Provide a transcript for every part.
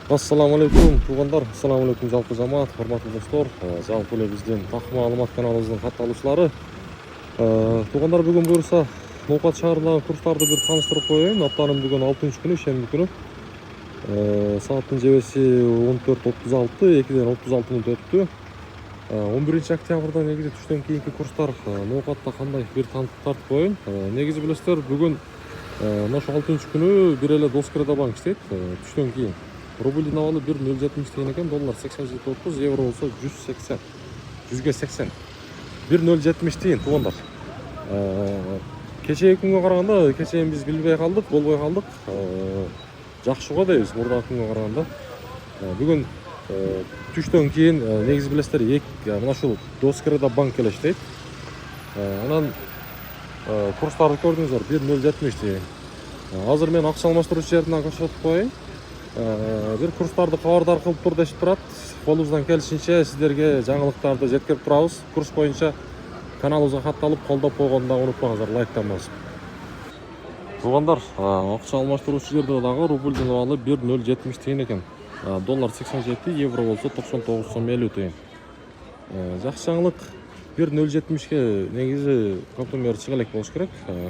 Assalamu alaikum туугандар, assalamu alaikum жалпы жамаат, hormatly достор, жалпы эле биздин так маалымат каналыбыздын катталуучулары. Туугандар, бүгүн буюрса Ноокат шаарындагы курстарды бир тааныштырып коеюн. Аптанын бүгүн 6-күнү, шемби күнү. Сааттын жебеси 14:36, 2ден 36 мүнөт өттү. 11-октябрда негизи түштөн кийинки курстар Ноокатта кандай бир тартып коеюн. Негизи билесиздер, бүгүн ошо 6-күнү бир эле Доскредабанк иштейт. Түштөн кийин рубльдин абалы 1,070 тиен экен, доллар 87.30, евро болсо 180. 100/80. 1,070 тиен туугандар. Кечээки күнгө караганда, кечээ биз билбей калдык, болбой калдык. Жакшы го дейбиз мурдагы күнгө караганда. Бүгүн түштөн кийин негизи билесиздер, мына ушул Доскредабанк эле иштейт. Анан курстарды көрдүңүздөр, 1,070 тиен. Азыр мен акча алмаштыруучу жерден көрсөтүп коеюн. Бир курстарды кабардар кылып тур дешип турат. Колубуздан келишинче сиздерге жаңылыктарды жеткирип турабыз. Курс боюнча каналыбызга катталып, колдоп койгонду унутпаңыздар, лайктан басып. Туугандар, акча алмаштыруучу жерде дагы рубльдин абалы 1,070 тиен экен. Доллар 87, евро болсо 99,50 тиен. Жакшы жаңылык, 1,070ге негизи көптөн бери чыга элек болуш керек.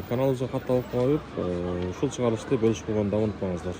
Каналыбызга катталып коюп, ушул чыгарылышты бөлүшүп койгонду унутпаңыздар.